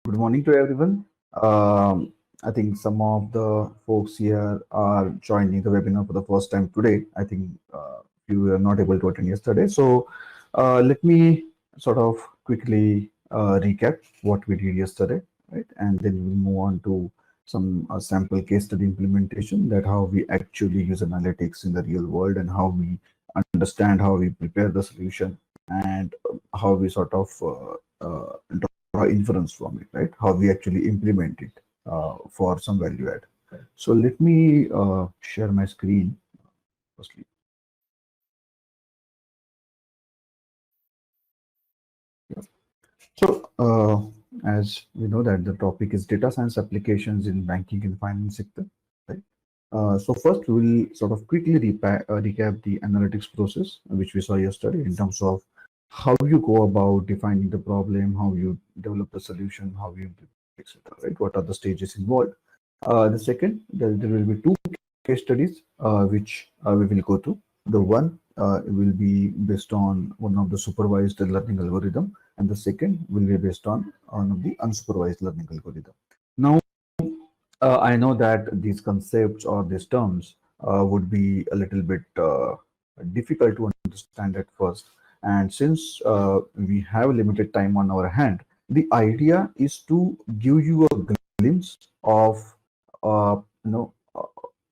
Good morning to everyone. I think some of the folks here are joining the webinar for the first time today. I think you were not able to attend yesterday. So let me sort of quickly recap what we did yesterday, right? And then we'll move on to some sample case study implementation, that how we actually use analytics in the real world and how we understand how we prepare the solution and how we sort of draw inference from it, right? How we actually implement it for some value add. So let me share my screen firstly. Yeah. So as we know that the topic is data science applications in banking and finance sector, right? So first we will sort of quickly recap the analytics process, which we saw yesterday, in terms of how you go about defining the problem, how you develop the solution, how you implement, etc. Right? What are the stages involved? The second, there will be two case studies which we will go through. The one will be based on one of the supervised learning algorithm, and the second will be based on one of the unsupervised learning algorithm. Now, I know that these concepts or these terms would be a little bit difficult to understand at first. And since we have limited time on our hand, the idea is to give you a glimpse of uh, you know uh,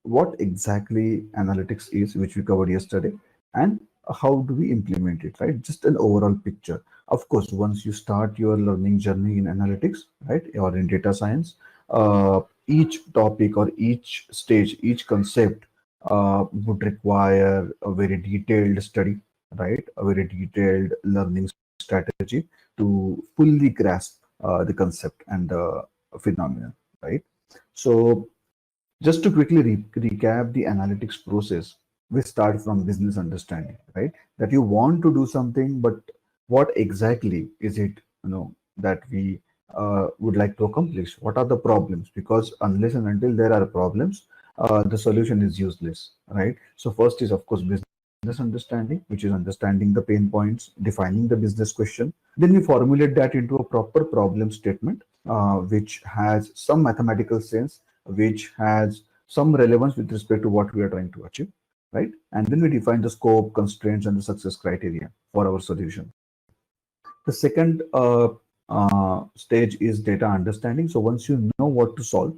what exactly analytics is, which we covered yesterday, and how do we implement it, right? Just an overall picture. Of course, once you start your learning journey in analytics, right, or in data science, each topic or each stage, each concept would require a very detailed study, right? A very detailed learning strategy to fully grasp the concept and the phenomenon, right? So just to quickly recap the analytics process, we start from business understanding, right? That you want to do something, but what exactly is it, that we would like to accomplish? What are the problems? Because unless and until there are problems, the solution is useless, right? So first is, of course, business understanding, which is understanding the pain points, defining the business question. Then we formulate that into a proper problem statement, which has some mathematical sense, which has some relevance with respect to what we are trying to achieve, right? And then we define the scope, constraints, and the success criteria for our solution. The second stage is data understanding. So once you know what to solve,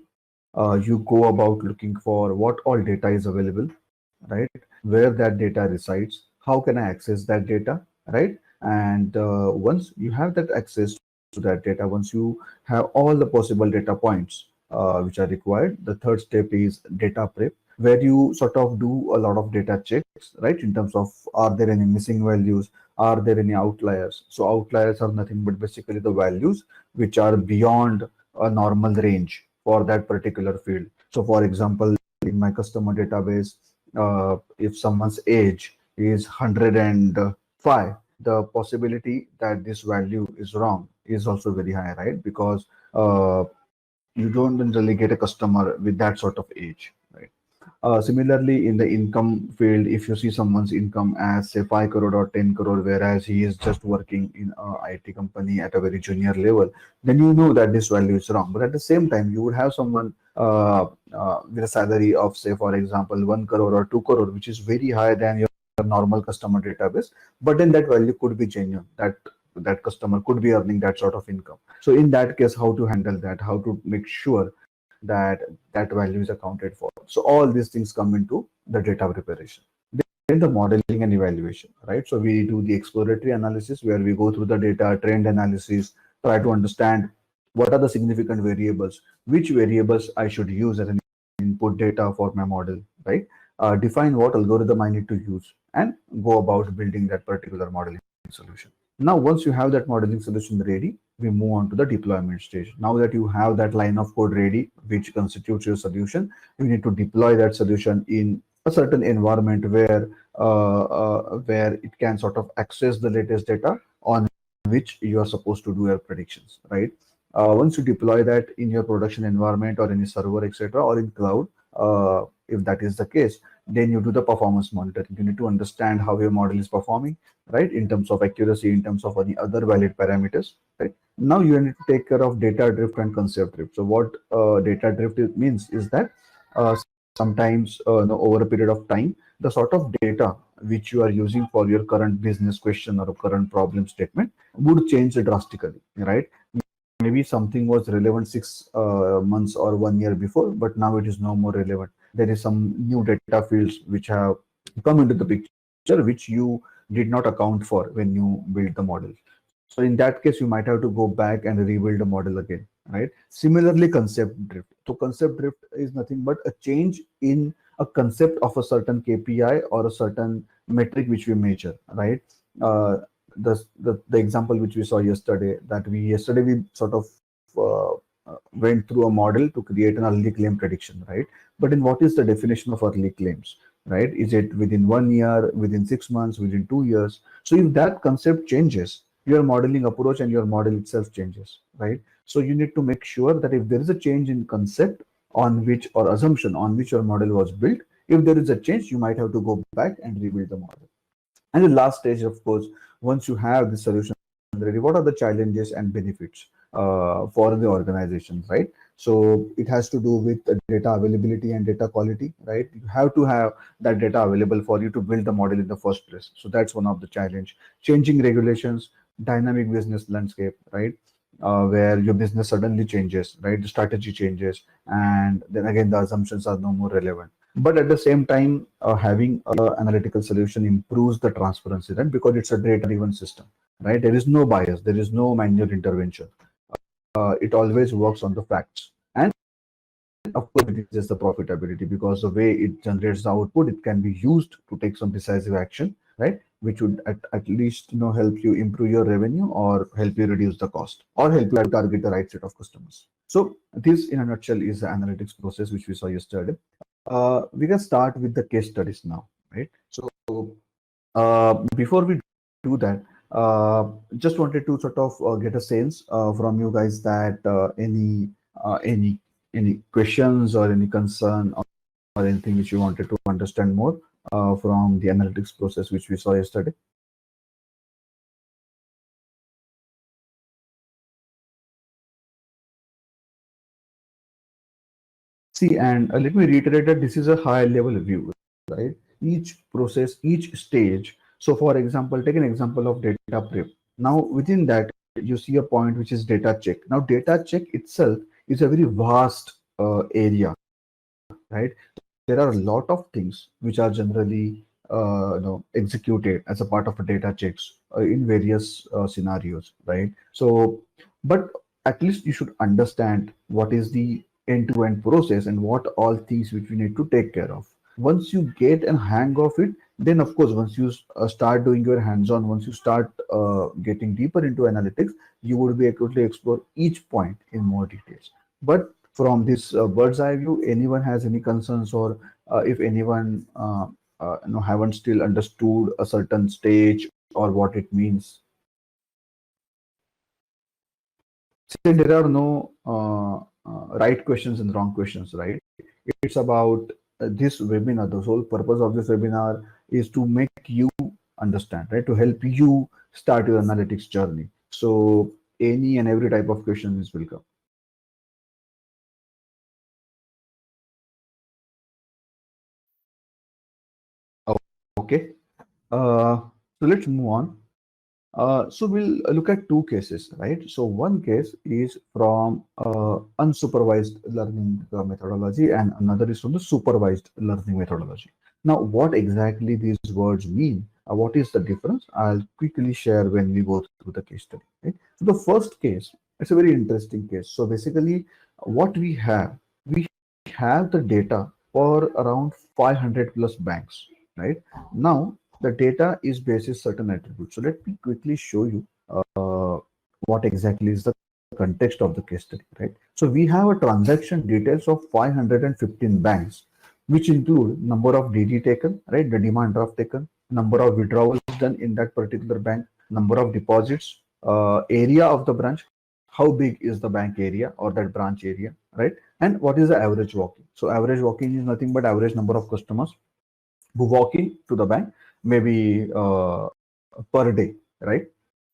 you go about looking for what all data is available, right? Where that data resides, how can I access that data, right? And once you have that access to that data, once you have all the possible data points which are required, the third step is data prep, where you sort of do a lot of data checks, right? In terms of, are there any missing values? Are there any outliers? So outliers are nothing but basically the values which are beyond a normal range for that particular field. So for example, in my customer database, if someone's age is 105, the possibility that this value is wrong is also very high, right? Because you don't generally get a customer with that sort of age, right? Similarly, in the income field, if you see someone's income as say 5 crore or 10 crore, whereas he is just working in a IT company at a very junior level, then you know that this value is wrong. But at the same time, you would have someone with a salary of say, for example, 1 crore or 2 crore, which is very higher than your normal customer database. But then that value could be genuine. That customer could be earning that sort of income. So in that case, how to handle that? How to make sure that that value is accounted for? So all these things come into the data preparation. Then the modeling and evaluation, right? So we do the exploratory analysis where we go through the data, trend analysis, try to understand what are the significant variables, which variables I should use as an input data for my model, right? Define what algorithm I need to use and go about building that particular modeling solution. Now, once you have that modeling solution ready, we move on to the deployment stage. Now that you have that line of code ready, which constitutes your solution, you need to deploy that solution in a certain environment where it can sort of access the latest data on which you are supposed to do your predictions, right? Once you deploy that in your production environment or any server, etc., or in cloud, if that is the case, Then you do the performance monitoring. You need to understand how your model is performing, right? In terms of accuracy, in terms of any other valid parameters, right? Now you need to take care of data drift and concept drift. So what data drift means is that uh, sometimes over a period of time, the sort of data which you are using for your current business question or a current problem statement would change drastically, right? Maybe something was relevant 6 months or 1 year before, but now it is no more relevant. There is some new data fields which have come into the picture which you did not account for when you build the model. So in that case, you might have to go back and rebuild the model again, right? Similarly, concept drift. So concept drift is nothing but a change in a concept of a certain KPI or a certain metric which we measure, right? Uh, the example which we saw yesterday, that we sort of uh, went through a model to create an early claim prediction, right? But in what is the definition of early claims, right? Is it within 1 year, within 6 months, within 2 years? So if that concept changes, your modeling approach and your model itself changes, right? So you need to make sure that if there is a change in concept on which or assumption on which your model was built, if there is a change, you might have to go back and rebuild the model. And the last stage, of course, once you have the solution ready, what are the challenges and benefits for the organization, right? So it has to do with data availability and data quality, right? You have to have that data available for you to build the model in the first place. So that's one of the challenge. Changing regulations, dynamic business landscape, right? Where your business suddenly changes, right? The strategy changes, and then again the assumptions are no more relevant. But at the same time, having an analytical solution improves the transparency, right? Because it's a data-driven system, right? There is no bias, there is no manual intervention. It always works on the facts, and of course, it is the profitability because the way it generates the output, it can be used to take some decisive action, right? Which would at least help you improve your revenue or help you reduce the cost or help you target the right set of customers. So this, in a nutshell, is the analytics process which we saw yesterday. We can start with the case studies now, right? So before we do that, just wanted to sort of get a sense from you guys that any questions or any concern or anything which you wanted to understand more from the analytics process which we saw yesterday. See, and let me reiterate that this is a high level view, right? Each process, each stage. So, for example, take an example of data prep. Now, within that, you see a point which is data check. Now, data check itself is a very vast area, right? There are a lot of things which are generally executed as a part of a data checks in various scenarios, right? So, but at least you should understand what is the end-to-end process and what all things which we need to take care of. Once you get a hang of it, then of course, once you start doing your hands-on, once you start getting deeper into analytics, you would be able to explore each point in more details. But from this bird's eye view, anyone has any concerns, or if anyone haven't still understood a certain stage or what it means? See, there are no right questions and wrong questions, right? It's about this webinar. The whole purpose of this webinar is to make you understand, right? To help you start your analytics journey. So any and every type of question is welcome. Okay. So let's move on. So we'll look at two cases, right? So one case is from unsupervised learning methodology, and another is from the supervised learning methodology. Now, what exactly these words mean? What is the difference? I'll quickly share when we go through the case study. Right? So the first case, it's a very interesting case. So basically, what we have the data for around 500 plus banks, right? Now, the data is basis certain attributes. So let me quickly show you what exactly is the context of the case study, right? So we have a transaction details of 515 banks, which include number of DD taken, right? The demand draft taken, number of withdrawals done in that particular bank, number of deposits, area of the branch, how big is the bank area or that branch area, right? And what is the average walking? So average walking is nothing but average number of customers, who walk in to the bank maybe per day, right?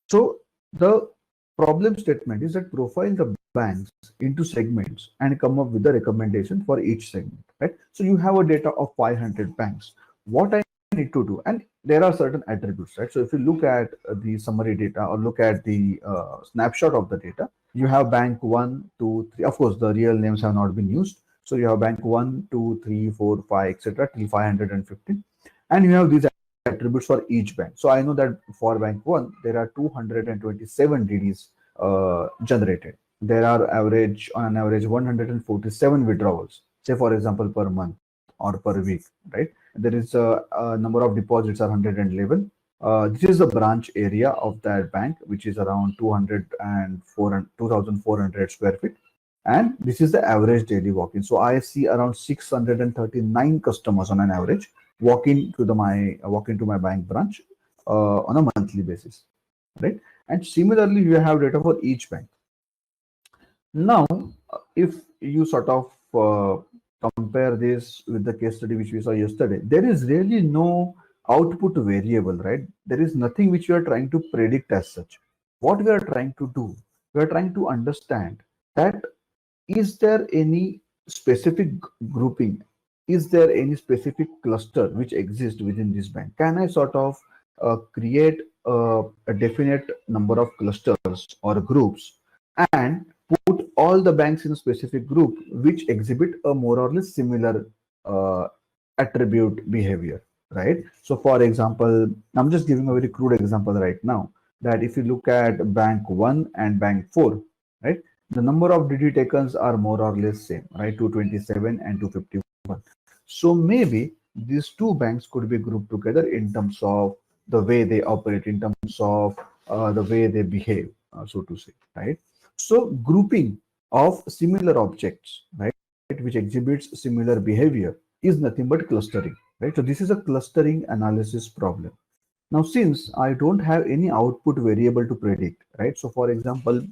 So the problem statement is that profile the banks into segments and come up with the recommendation for each segment, right? So you have a data of 500 banks. What I need to do, and there are certain attributes, right? So if you look at the summary data or look at the snapshot of the data, you have bank one, two, three. Of course, the real names have not been used. So you have bank one, two, three, four, five, etc. till 550, and you have these attributes for each bank. So I know that for bank one, there are 227 DDs generated. There are average, on an average, 147 withdrawals, say for example, per month or per week, right? There is a number of deposits are 111. This is the branch area of that bank, which is around 204 2,400 square feet. And this is the average daily walk-in. So I see around 639 customers on an average walk into my bank branch on a monthly basis, right? And similarly, you have data for each bank. Now, if you sort of compare this with the case study which we saw yesterday, there is really no output variable, right? There is nothing which we are trying to predict as such. What we are trying to do, we are trying to understand that is there any specific grouping, is there any specific cluster which exists within this bank? Can I sort of create a definite number of clusters or groups and put all the banks in a specific group which exhibit a more or less similar uh, attribute behavior, right? So for example, I'm just giving a very crude example right now, that if you look at bank 1 and bank 4, right, the number of DD takens are more or less same, right? 227 and 251. So maybe these two banks could be grouped together in terms of the way they operate, in terms of the way they behave, so to say, right? So grouping of similar objects, right, which exhibits similar behavior is nothing but clustering, right? So this is a clustering analysis problem. Now, since I don't have any output variable to predict, right? So for example,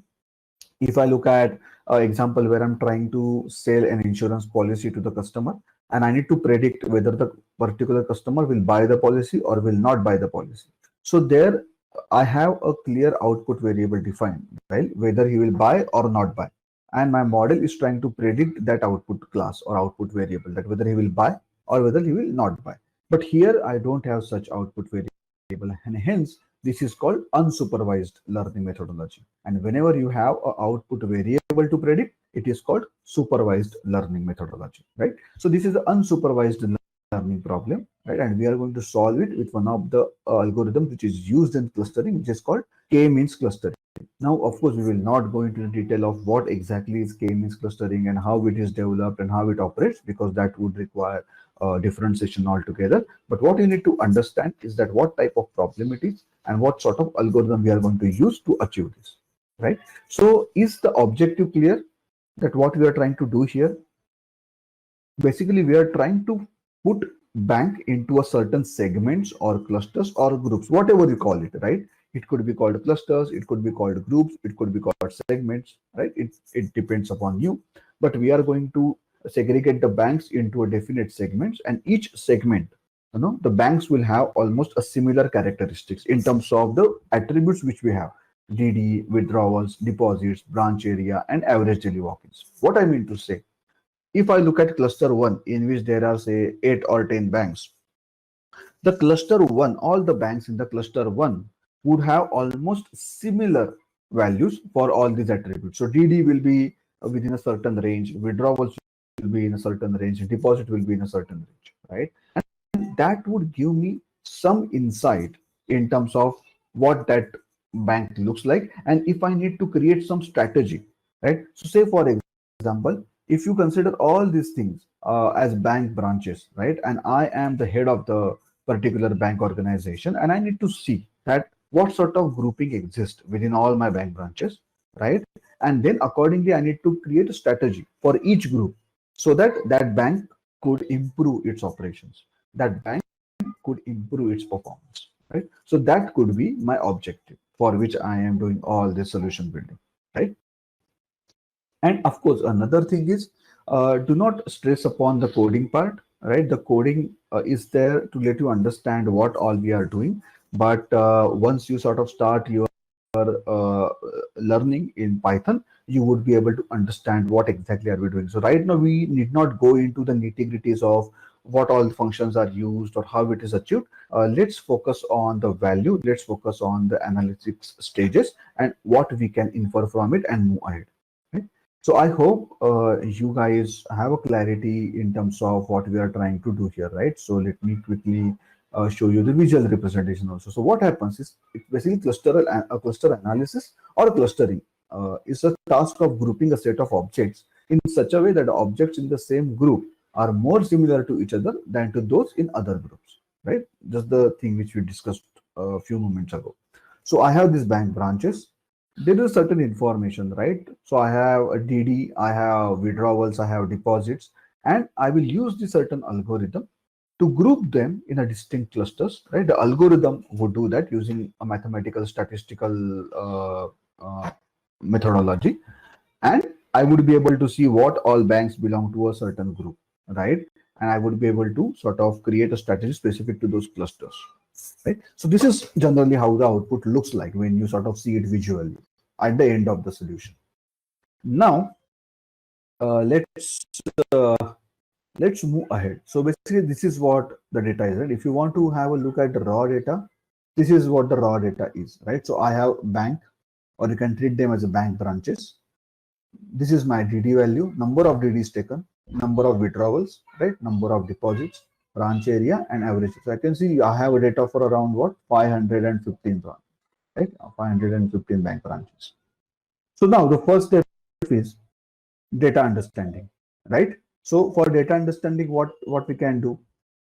if I look at an example where I'm trying to sell an insurance policy to the customer, and I need to predict whether the particular customer will buy the policy or will not buy the policy. So there I have a clear output variable defined, right? Whether he will buy or not buy. And my model is trying to predict that output class or output variable, that whether he will buy or whether he will not buy. But here I don't have such output variable, and hence this is called unsupervised learning methodology. And whenever you have an output variable to predict, it is called supervised learning methodology, right? So this is an unsupervised learning problem, right? And we are going to solve it with one of the algorithms which is used in clustering, which is called K-means clustering. Now, of course, we will not go into the detail of what exactly is K-means clustering and how it is developed and how it operates, because that would require a different session altogether. But what you need to understand is that what type of problem it is and what sort of algorithm we are going to use to achieve this, right? So is the objective clear, that what we are trying to do here? Basically, we are trying to put bank into a certain segments or clusters or groups, whatever you call it, right? It could be called clusters, it could be called groups, it could be called segments, right? It depends upon you. But we are going to segregate the banks into a definite segments, and each segment, the banks will have almost a similar characteristics in terms of the attributes which we have: DD, withdrawals, deposits, branch area, and average daily walk-ins. What I mean to say, if I look at cluster 1, in which there are say 8 or 10 banks, the cluster 1, all the banks in the cluster 1 would have almost similar values for all these attributes. So DD will be within a certain range, withdrawals will be in a certain range, deposit will be in a certain range, right? And that would give me some insight in terms of what that bank looks like, and if I need to create some strategy, right? So say for example, if you consider all these things as bank branches, right, and I am the head of the particular bank organization, and I need to see that what sort of grouping exists within all my bank branches, right? And then accordingly I need to create a strategy for each group, so that that bank could improve its operations, that bank could improve its performance, right? So that could be my objective for which I am doing all this solution building, right? And of course, another thing is, do not stress upon the coding part. right? The coding is there to let you understand what all we are doing. But once you sort of start your learning in Python, you would be able to understand what exactly are we doing. So right now we need not go into the nitty-gritties of what all functions are used or how it is achieved. Let's focus on the value. Let's focus on the analytics stages and what we can infer from it and move ahead. Right? So I hope you guys have a clarity in terms of what we are trying to do here, right? So let me quickly show you the visual representation also. So what happens is it's basically a cluster analysis or clustering is a task of grouping a set of objects in such a way that the objects in the same group are more similar to each other than to those in other groups, right? Just the thing which we discussed a few moments ago. So I have these bank branches. There is certain information, right? So I have a DD, I have withdrawals, I have deposits, and I will use the certain algorithm to group them in a distinct clusters, right? The algorithm would do that using a mathematical statistical methodology, and I would be able to see what all banks belong to a certain group, right? And I would be able to sort of create a strategy specific to those clusters, right? So this is generally how the output looks like when you sort of see it visually at the end of the solution. Now, uh, let's move ahead. So basically, this is what the data is, right? If you want to have a look at the raw data, this is what the raw data is, right? So I have bank, or you can treat them as a bank branches. This is my DD value, number of DDs taken, number of withdrawals, right? Number of deposits, branch area, and average. So I can see I have a data for around what 515 branch, right? 515 bank branches. So now the first step is data understanding, right? So for data understanding, what we can do,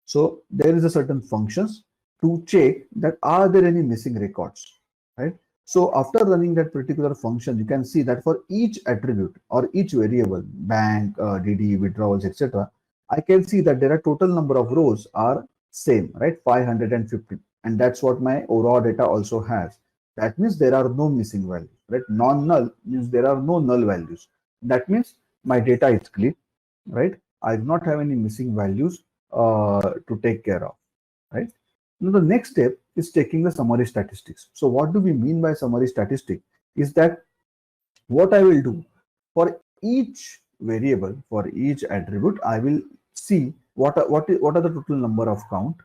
so there is a certain functions to check that are there any missing records, right? So after running that particular function, you can see that for each attribute or each variable, bank, DD, withdrawals, etc., I can see that there are total number of rows are same, right? 550, and that's what my overall data also has. That means there are no missing values, right? Non-null means there are no null values. That means my data is clean, right? I do not have any missing values to take care of, right? Now the next step is taking the summary statistics. So what do we mean by summary statistic? Is that what I will do for each variable, for each attribute, I will see what are the total number of count,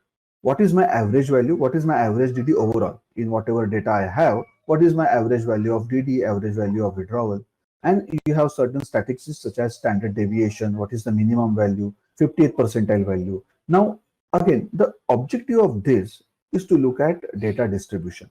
what is my average value, what is my average DD overall in whatever data I have, what is my average value of DD, average value of withdrawal, and you have certain statistics such as standard deviation, what is the minimum value, 50th percentile value. Now, again, the objective of this is to look at data distribution.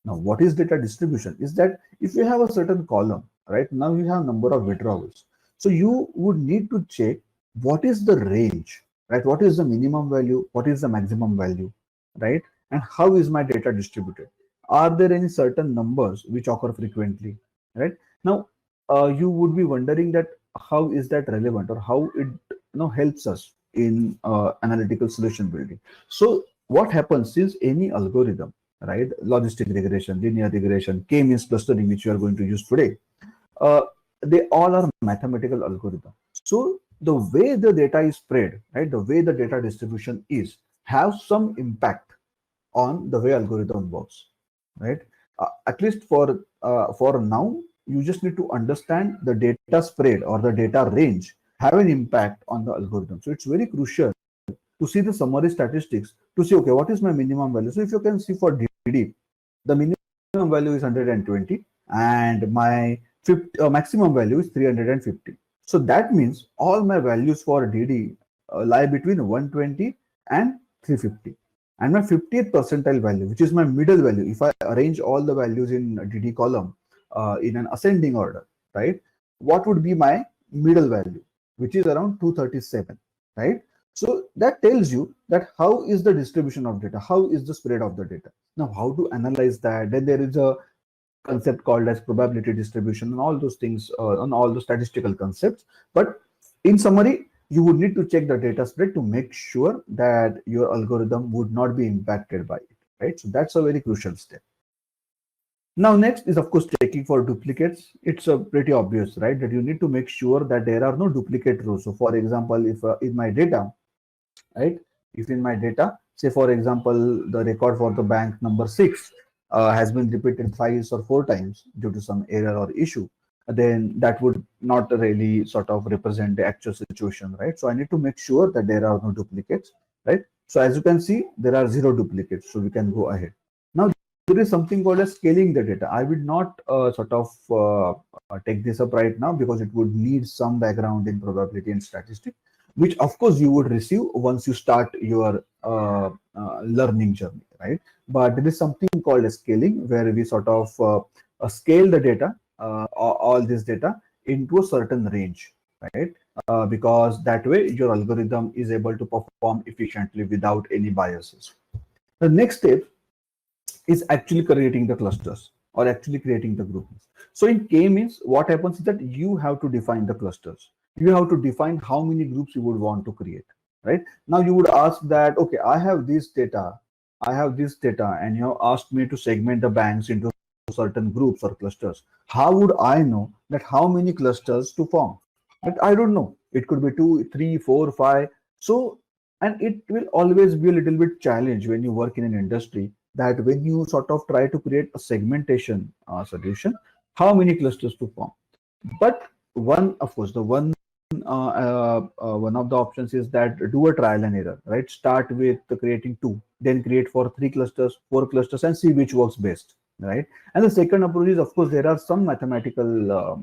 Now, what is data distribution? Is that if you have a certain column, right, now you have number of withdrawals. So you would need to check what is the range, right? What is the minimum value? What is the maximum value, right? And how is my data distributed? Are there any certain numbers which occur frequently, right? Now, you would be wondering that how is that relevant or how it helps us in analytical solution building. So what happens is any algorithm, right, logistic regression, linear regression, k-means clustering, which we are going to use today, uh, they all are mathematical algorithms. So the way the data is spread, right, the way the data distribution is, have some impact on the way algorithm works, right? At least for now, you just need to understand the data spread or the data range have an impact on the algorithm. So it's very crucial to see the summary statistics to see, okay, what is my minimum value? So if you can see for DD, the minimum value is 120 and my maximum value is 350. So that means all my values for DD lie between 120 and 350. And my 50th percentile value, which is my middle value, if I arrange all the values in DD column in an ascending order, right, what would be my middle value, which is around 237, right? So that tells you that how is the distribution of data, how is the spread of the data. Now, how to analyze that? Then there is a concept called as probability distribution and all those things, and all the statistical concepts. But in summary, you would need to check the data spread to make sure that your algorithm would not be impacted by it, right? So that's a very crucial step. Now, next is of course checking for duplicates. It's pretty obvious, right, that you need to make sure that there are no duplicate rows. So for example, if in my data, right? If in my data, say for example, the record for the bank number 6 has been repeated thrice or 4 times due to some error or issue, then that would not really sort of represent the actual situation, right? So I need to make sure that there are no duplicates, right? So as you can see, there are 0 duplicates, so we can go ahead. Now there is something called as scaling the data. I will not take this up right now because it would need some background in probability and statistics, which of course you would receive once you start your learning journey, right? But there is something called a scaling where we sort of scale the data, all this data into a certain range, right? Because that way your algorithm is able to perform efficiently without any biases. The next step is actually creating the clusters or actually creating the groups. So in K-means, what happens is that you have to define the clusters. You have to define how many groups you would want to create, right? Now you would ask that, okay, I have this data, and you have asked me to segment the banks into certain groups or clusters. How would I know that how many clusters to form? But I don't know. It could be 2, 3, 4, 5. So, and it will always be a little bit challenge when you work in an industry, that when you sort of try to create a segmentation solution, how many clusters to form. But one, of course, the one of the options is that do a trial and error, right? Start with creating 2, then create for 3 clusters, 4 clusters, and see which works best, right? And the second approach is, of course, there are some mathematical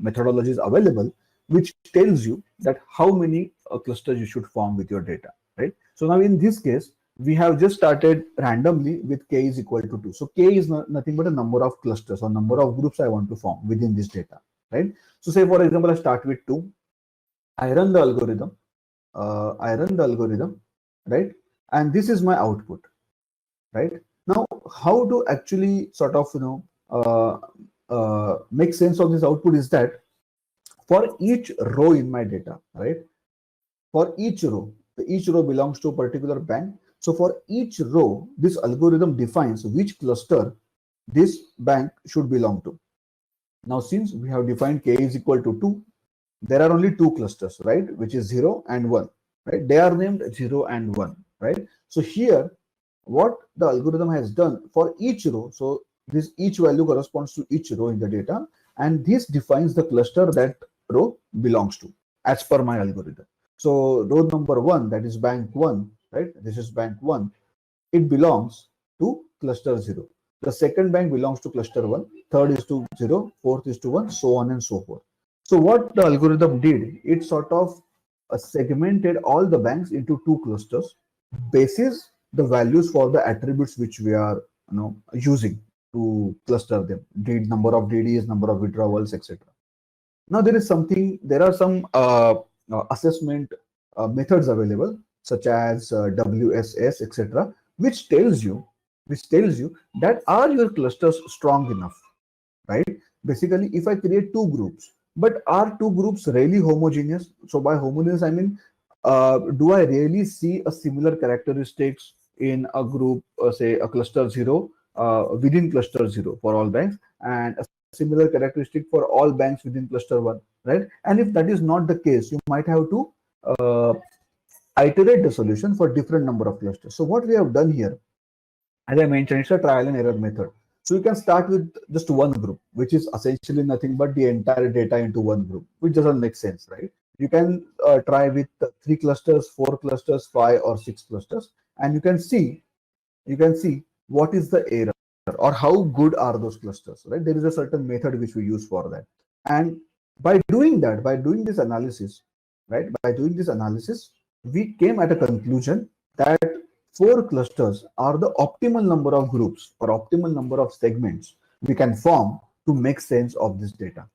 methodologies available which tells you that how many clusters you should form with your data, right? So now in this case, we have just started randomly with k is equal to 2. So k is nothing but a number of clusters or number of groups I want to form within this data, right? So say for example, I start with 2. I run the algorithm. Right? And this is my output, right? Now, how to actually sort of make sense of this output is that for each row in my data, right? For each row belongs to a particular bank. So for each row, this algorithm defines which cluster this bank should belong to. Now, since we have defined k is equal to 2, there are only 2 clusters, right? Which is 0 and 1, right? They are named 0 and 1, right? So here, what the algorithm has done for each row, so this each value corresponds to each row in the data, and this defines the cluster that row belongs to as per my algorithm. So row number 1, that is bank 1, right? This is bank 1. It belongs to cluster 0. The second bank belongs to cluster 1. Third is to 0. Fourth is to 1, so on and so forth. So what the algorithm did, it sort of segmented all the banks into 2 clusters basis the values for the attributes which we are using to cluster them, number of DDs, number of withdrawals, etc. Now there are some assessment methods available, such as WSS, etc., which tells you that are your clusters strong enough, right? Basically, if I create 2 groups, but are 2 groups really homogeneous? So by homogeneous, I mean, do I really see a similar characteristics in a group, say a cluster 0, within cluster 0 for all banks, and a similar characteristic for all banks within cluster 1, right? And if that is not the case, you might have to iterate the solution for different number of clusters. So what we have done here, as I mentioned, it's a trial and error method. So you can start with just one group, which is essentially nothing but the entire data into one group, which doesn't make sense, right? You can try with 3 clusters, 4 clusters, 5 or 6 clusters, and you can see what is the error or how good are those clusters, right? There is a certain method which we use for that. And by doing this analysis, right? By doing this analysis, we came at a conclusion that 4 clusters are the optimal number of groups or optimal number of segments we can form to make sense of this data,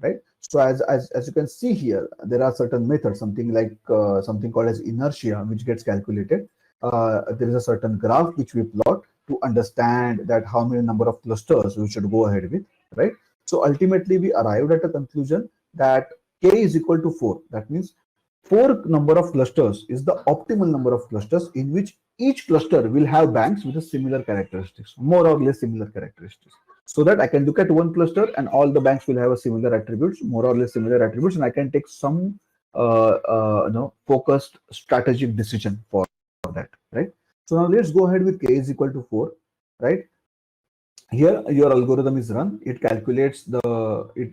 right? So as you can see here, there are certain methods, something like something called as inertia, which gets calculated. There is a certain graph which we plot to understand that how many number of clusters we should go ahead with, right? So ultimately we arrived at a conclusion that k is equal to 4. That means 4 number of clusters is the optimal number of clusters in which each cluster will have banks with a similar characteristics, more or less similar characteristics. So that I can look at one cluster and all the banks will have a similar attributes, more or less similar attributes, and I can take some focused strategic decision for that, right? So now let's go ahead with k is equal to 4, right? Here your algorithm is run. It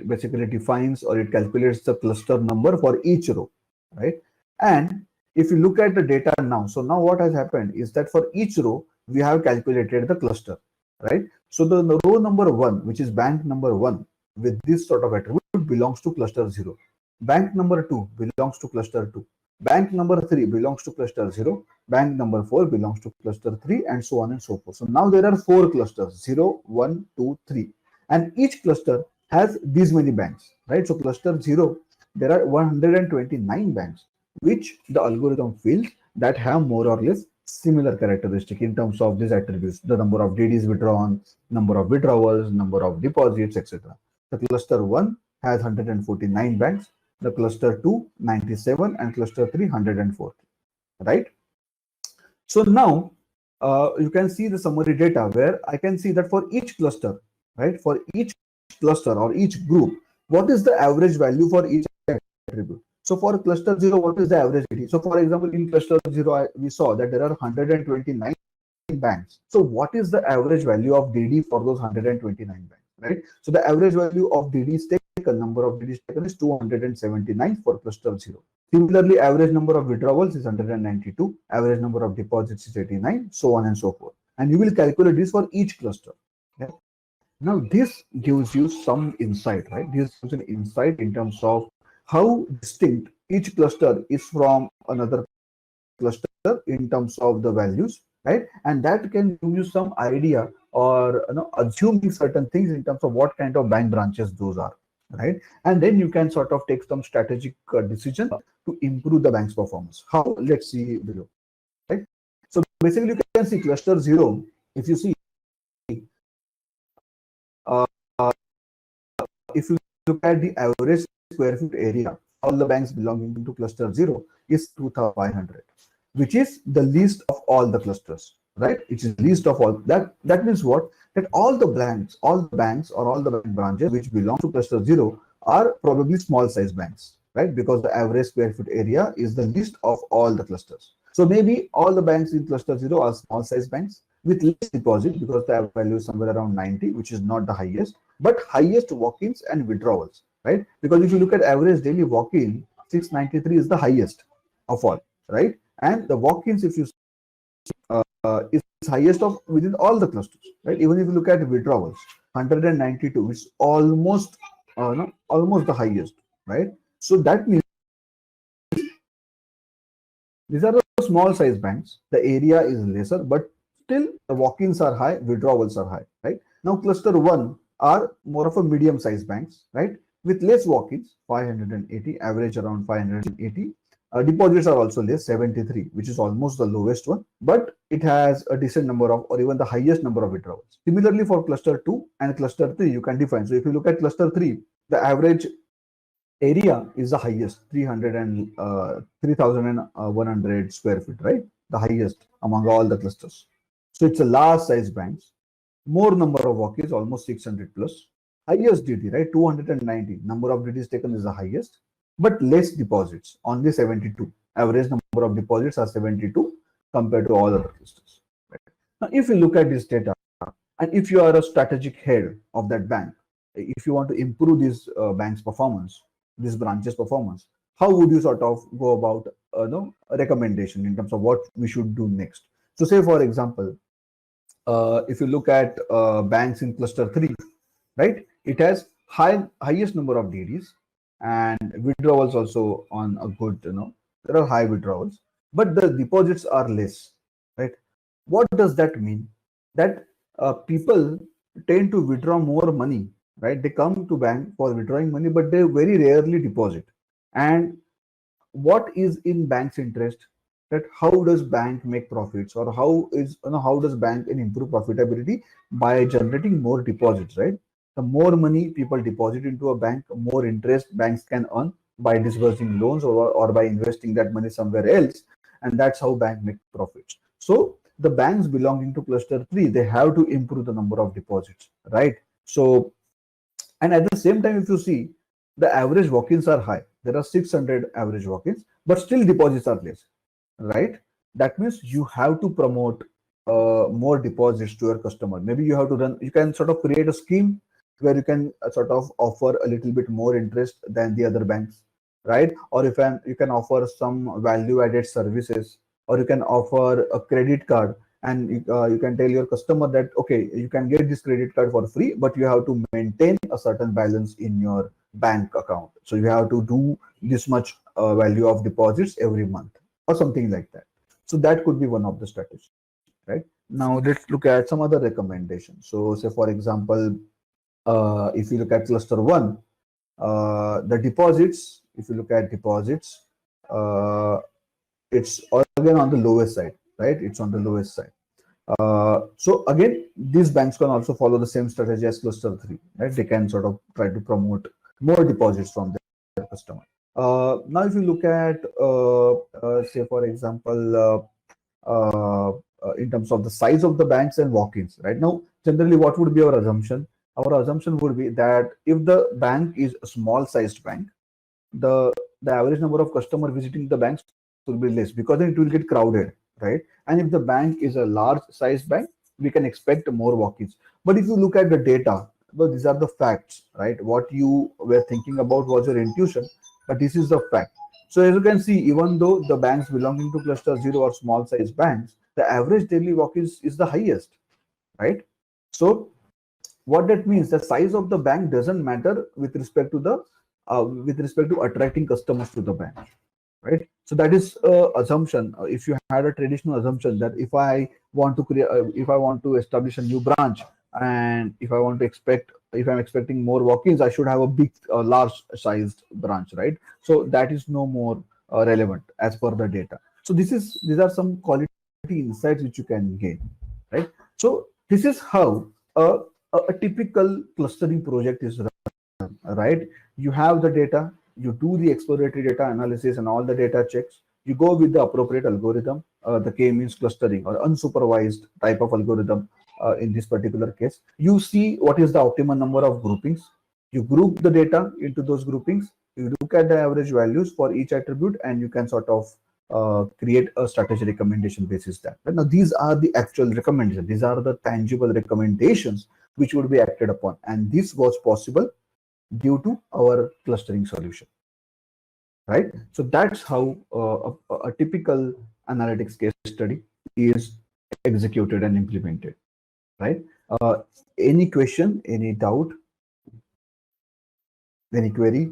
basically defines or it calculates the cluster number for each row, right? And if you look at the data now, so now what has happened is that for each row we have calculated the cluster, right? So the row number 1, which is bank number 1, with this sort of attribute belongs to cluster 0. Bank number 2 belongs to cluster 2. Bank number 3 belongs to cluster 0. Bank number 4 belongs to cluster 3, and so on and so forth. So now there are 4 clusters: 0, 1, 2, 3. And each cluster has these many banks, right? So cluster 0, there are 129 banks, which the algorithm feels that have more or less similar characteristic in terms of these attributes: the number of DDs withdrawn, number of withdrawals, number of deposits, etc. The cluster 1 has 149 banks, the cluster 2 97, and cluster 3 104, right? So now you can see the summary data where I can see that for each cluster, right, for each cluster or each group, what is the average value for each attribute. So for cluster 0, what is the average DD? So for example, in cluster 0, we saw that there are 129 banks. So what is the average value of DD for those 129 banks, right? So the average value of DDs taken, number of DDs taken, is 279 for cluster 0. Similarly, average number of withdrawals is 192, average number of deposits is 89, so on and so forth. And you will calculate this for each cluster. Okay? Now, this gives you some insight, right? This gives an insight in terms of how distinct each cluster is from another cluster in terms of the values, right? And that can give you some idea or assuming certain things in terms of what kind of bank branches those are, right? And then you can sort of take some strategic decision to improve the bank's performance. How? Let's see below, right? So basically, you can see cluster 0. If you see, uh, if you look at the average square foot area, all the banks belonging to cluster 0 is 2,500, which is the least of all the clusters, right? It is least of all. That means what? That all the banks or all the bank branches which belong to cluster 0 are probably small size banks, right? Because the average square foot area is the least of all the clusters. So maybe all the banks in cluster 0 are small size banks with less deposit, because the average value is somewhere around 90, which is not the highest, but highest walk-ins and withdrawals, right? Because if you look at average daily walk-in, 693 is the highest of all, right? And the walk-ins, if you is highest of within all the clusters, right? Even if you look at withdrawals, 192 is almost almost the highest, right? So that means these are the small size banks. The area is lesser, but still the walk-ins are high, withdrawals are high, right? Now cluster 1 are more of a medium size banks, right? With less walk-ins, 580, average around 580. Deposits are also less, 73, which is almost the lowest one, but it has a decent number of, or even the highest number of withdrawals. Similarly, for cluster 2 and cluster 3, you can define. So if you look at cluster 3, the average area is the highest, 3,100 square feet, right? The highest among all the clusters. So it's a large size banks. More number of walk-ins, almost 600 plus. Highest DD, right? 290. Number of DDs taken is the highest, but less deposits, only 72. Average number of deposits are 72 compared to all other clusters. Right? Now, if you look at this data, and if you are a strategic head of that bank, if you want to improve this bank's performance, this branch's performance, how would you sort of go about a recommendation in terms of what we should do next? So say, for example, if you look at banks in cluster 3, right, it has highest number of DDs and withdrawals also on a good, there are high withdrawals, but the deposits are less, right? What does that mean? That people tend to withdraw more money, right? They come to bank for withdrawing money, but they very rarely deposit. And what is in bank's interest? That how does bank make profits, or how does bank improve profitability? By generating more deposits, right? The more money people deposit into a bank, more interest banks can earn by disbursing loans, or by investing that money somewhere else, and that's how bank make profits. So the banks belonging to cluster 3, they have to improve the number of deposits, right? So, and at the same time, if you see, the average walk-ins are high. There are 600 average walk-ins, but still deposits are less, right? That means you have to promote more deposits to your customer. Maybe you have to run, you can sort of create a scheme where you can sort of offer a little bit more interest than the other banks, right? Or if you can offer some value added services, or you can offer a credit card, and you can tell your customer that, okay, you can get this credit card for free, but you have to maintain a certain balance in your bank account. So you have to do this much value of deposits every month, or something like that. So that could be one of the strategies, right? Now let's look at some other recommendations. So say for example, if you look at cluster one, the deposits, if you look at deposits, it's again on the lowest side, right? It's on the lowest side. So again, these banks can also follow the same strategy as cluster three, right? They can sort of try to promote more deposits from their customer. Now, if you look at, say for example, in terms of the size of the banks and walk-ins, right now, generally, what would be our assumption? Our assumption would be that if the bank is a small-sized bank, the average number of customer visiting the banks will be less, because then it will get crowded, right? And if the bank is a large sized bank, we can expect more walk-ins. But if you look at the data, well, these are the facts, right? What you were thinking about was your intuition, but this is the fact. So as you can see, even though the banks belonging to cluster zero or small size banks, the average daily walk-ins is the highest, right? So what that means, the size of the bank doesn't matter with respect to the with respect to attracting customers to the bank, right? So that is assumption. If you had a traditional assumption that if I want to create, if I want to establish a new branch, and if I want to expect, if I'm expecting more walk-ins, I should have a big, large sized branch, right? So that is no more relevant as per the data. So these are some quality insights which you can gain, right? So this is how a typical clustering project is run, right? You have the data, you do the exploratory data analysis and all the data checks, you go with the appropriate algorithm. The K means clustering or unsupervised type of algorithm. In this particular case, you see what is the optimal number of groupings, you group the data into those groupings, you look at the average values for each attribute, and you can sort of create a strategy recommendation basis that. Now, these are the actual recommendations. These are the tangible recommendations which would be acted upon. And this was possible due to our clustering solution, right? So that's how a typical analytics case study is executed and implemented, right? Any question, any doubt, any query?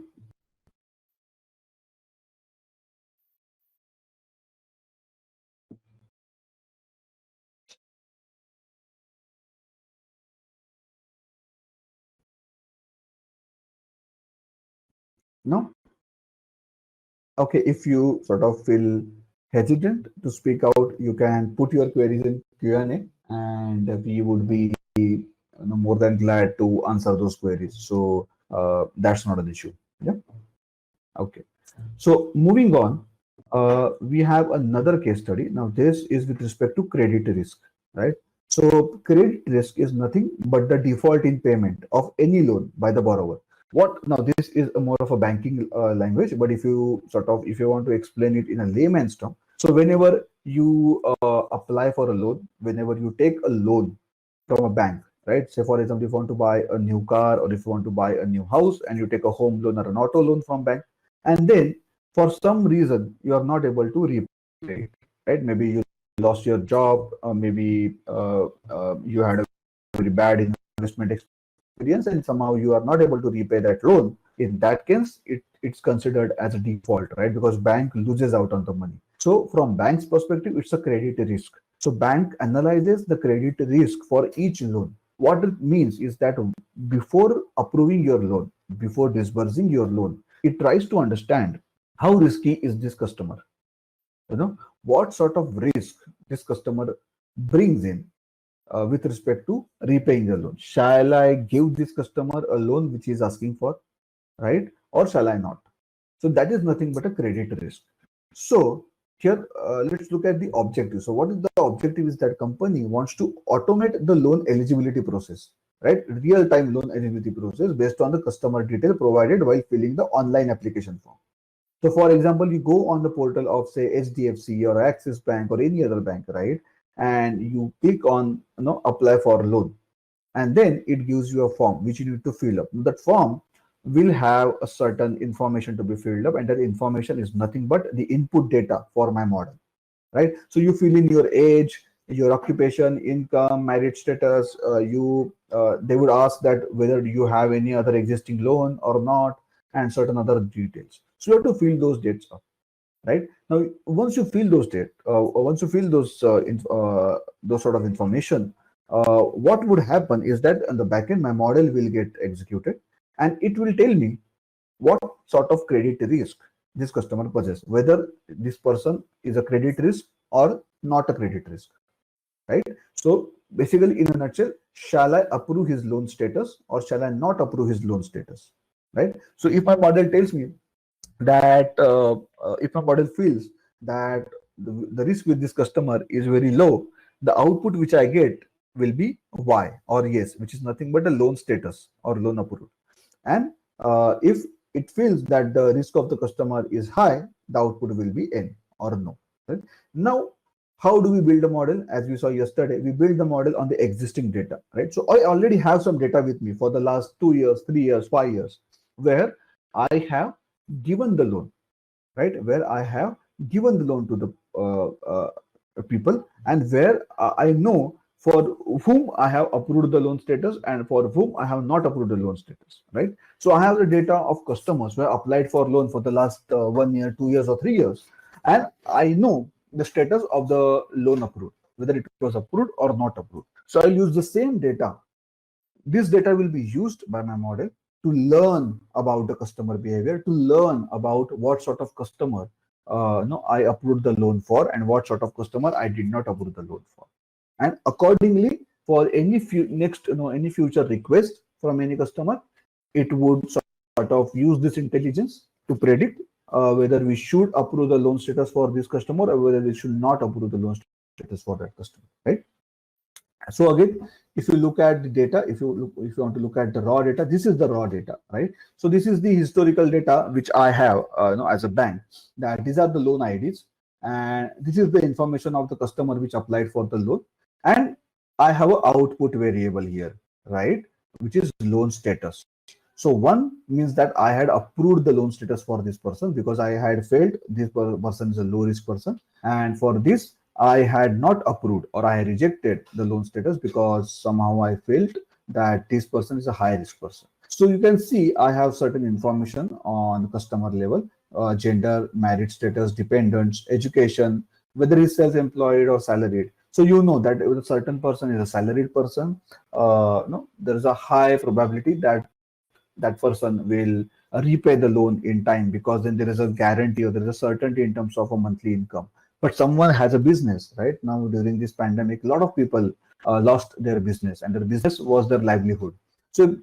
No? Okay, if you sort of feel hesitant to speak out, you can put your queries in Q&A, and we would be more than glad to answer those queries. So that's not an issue. Yeah. Okay. So moving on, we have another case study. Now this is with respect to credit risk, right? So credit risk is nothing but the default in payment of any loan by the borrower. What now, this is a more of a banking language, but if you sort of, if you want to explain it in a layman's term, so whenever you apply for a loan, whenever you take a loan from a bank, right? Say for example, if you want to buy a new car, or if you want to buy a new house, and you take a home loan or an auto loan from bank, and then for some reason you are not able to repay it, right? Maybe you lost your job, or maybe you had a very bad investment experience, and somehow you are not able to repay that loan. In that case, it's considered as a default, right? Because bank loses out on the money. So from bank's perspective, it's a credit risk. So bank analyzes the credit risk for each loan. What it means is that before approving your loan, before disbursing your loan, it tries to understand how risky is this customer. What sort of risk this customer brings in with respect to repaying the loan. Shall I give this customer a loan which he is asking for, right? Or shall I not? So that is nothing but a credit risk. So here, let's look at the objective. So what is the objective? Is that company wants to automate the loan eligibility process, right? Real-time loan eligibility process based on the customer detail provided while filling the online application form. So, for example, you go on the portal of say HDFC or Axis Bank or any other bank, right? And you click on apply for loan, and then it gives you a form which you need to fill up. That form will have a certain information to be filled up, and that information is nothing but the input data for my model, right? So you fill in your age, your occupation, income, marriage status. They would ask that whether you have any other existing loan or not, and certain other details. So you have to fill those dates up, right? Now, once you fill those once you fill those sort of information, what would happen is that on the backend, my model will get executed, and it will tell me what sort of credit risk this customer possesses, whether this person is a credit risk or not a credit risk, right? So basically, in a nutshell, shall I approve his loan status or shall I not approve his loan status, right? So if my model tells me that if my model feels that the risk with this customer is very low, the output which I get will be Y or yes, which is nothing but a loan status or loan approved. And if it feels that the risk of the customer is high, the output will be N or no. Right? Now, how do we build a model? As we saw yesterday, we build the model on the existing data, right? So I already have some data with me for the last 2 years, 3 years, 5 years, where I have given the loan, right? Where I have given the loan to the people, and where I know for whom I have approved the loan status and for whom I have not approved the loan status, right? So I have the data of customers who have applied for loan for the last 1 year, 2 years, or 3 years, and I know the status of the loan approved, whether it was approved or not approved. So I'll use the same data. This data will be used by my model to learn about the customer behavior, to learn about what sort of customer no, I approved the loan for and what sort of customer I did not approve the loan for. And accordingly, for any any future request from any customer, it would sort of use this intelligence to predict whether we should approve the loan status for this customer or whether we should not approve the loan status for that customer, right? So again, if you look at the data, if you want to look at the raw data, this is the raw data, right? So this is the historical data which I have as a bank, that these are the loan IDs, and this is the information of the customer which applied for the loan, and I have an output variable here, right, which is loan status. So one means that I had approved the loan status for this person because I had felt this person is a low risk person, and for this I had not approved or I rejected the loan status because somehow I felt that this person is a high risk person. So you can see I have certain information on customer level, gender, marriage status, dependents, education, whether he's self-employed or salaried. So you know that if a certain person is a salaried person, no, there is a high probability that that person will repay the loan in time, because then there is a guarantee or there is a certainty in terms of a monthly income. But someone has a business right now during this pandemic, a lot of people lost their business, and their business was their livelihood. So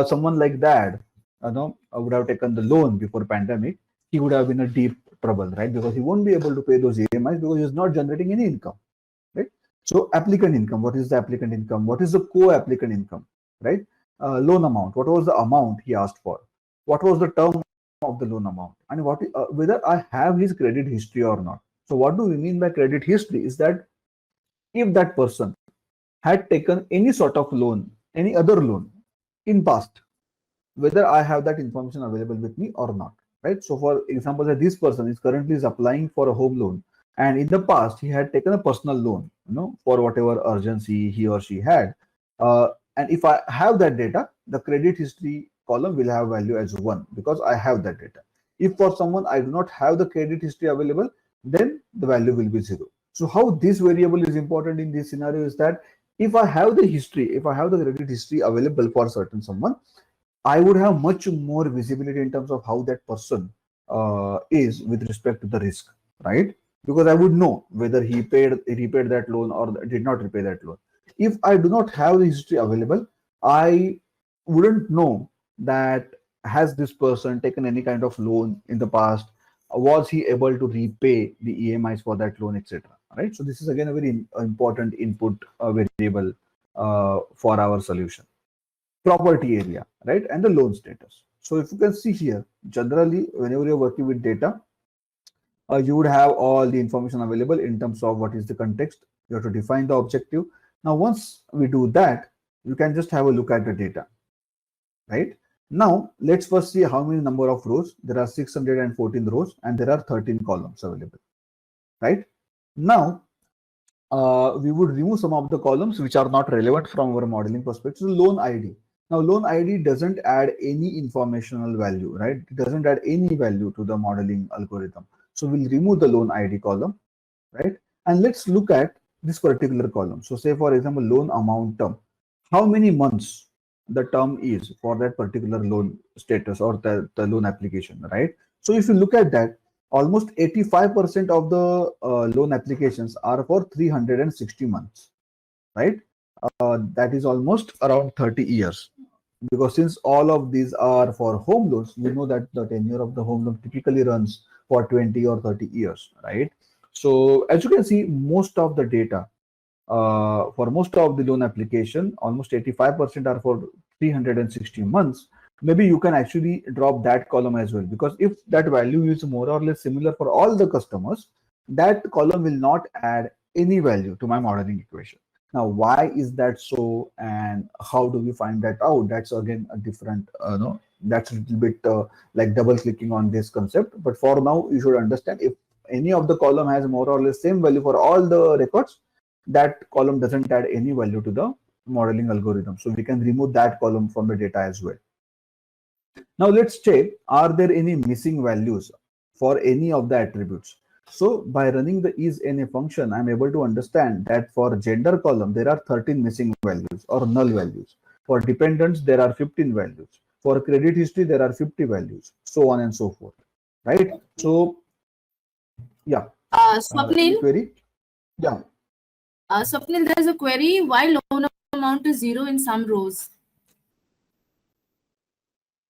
someone like that would have taken the loan before pandemic, he would have been a deep trouble, right? Because he won't be able to pay those EMIs because he's not generating any income, right? So applicant income, what is the applicant income? What is the co-applicant income, right? Loan amount, what was the amount he asked for? What was the term of the loan amount? And whether I have his credit history or not. So what do we mean by credit history is that if that person had taken any sort of loan, any other loan in past, whether I have that information available with me or not, right? So for example, that this person is currently applying for a home loan, and in the past he had taken a personal loan, for whatever urgency he or she had. And if I have that data, the credit history column will have value as 1 because I have that data. If for someone I do not have the credit history available, then the value will be 0. So how this variable is important in this scenario is that if I have the history, if I have the credit history available for certain someone, I would have much more visibility in terms of how that person is with respect to the risk, right? Because I would know whether he repaid that loan or did not repay that loan. If I do not have the history available, I wouldn't know that has this person taken any kind of loan in the past, was he able to repay the EMIs for that loan, etc. Right? So this is again a very important input variable for our solution. property area, right, and the loan status. So if you can see here, generally, whenever you're working with data, you would have all the information available in terms of what is the context. You have to define the objective. Now, once we do that, you can just have a look at the data, right? Now, let's first see how many number of rows. There are 614 rows and there are 13 columns available, right? Now, we would remove some of the columns which are not relevant from our modeling perspective. So loan ID. Now, loan ID doesn't add any informational value, right? It doesn't add any value to the modeling algorithm. So we'll remove the loan ID column, right? And let's look at this particular column. So say, for example, loan amount term. How many months the term is for that particular loan status or the loan application, right? So if you look at that, almost 85% of the loan applications are for 360 months, right? That is almost around 30 years. Because since all of these are for home loans, you know that the tenure of the home loan typically runs for 20 or 30 years, right? So as you can see, most of the data for most of the loan application, almost 85% are for 360 months. Maybe you can actually drop that column as well, because if that value is more or less similar for all the customers, that column will not add any value to my modeling equation. Now, why is that so, and how do we find that out? That's again a different, no, that's a little bit like double clicking on this concept. But for now, you should understand, if any of the column has more or less same value for all the records, that column doesn't add any value to the modeling algorithm. So we can remove that column from the data as well. Now let's check, are there any missing values for any of the attributes? So by running the isNA function, I'm able to understand that for gender column, there are 13 missing values or null values. For dependents, there are 15 values. For credit history, there are 50 values, so on and so forth, right? So yeah. Any Swapnil, query? Yeah. Swapnil, there's a query. Why loan amount is 0 in some rows?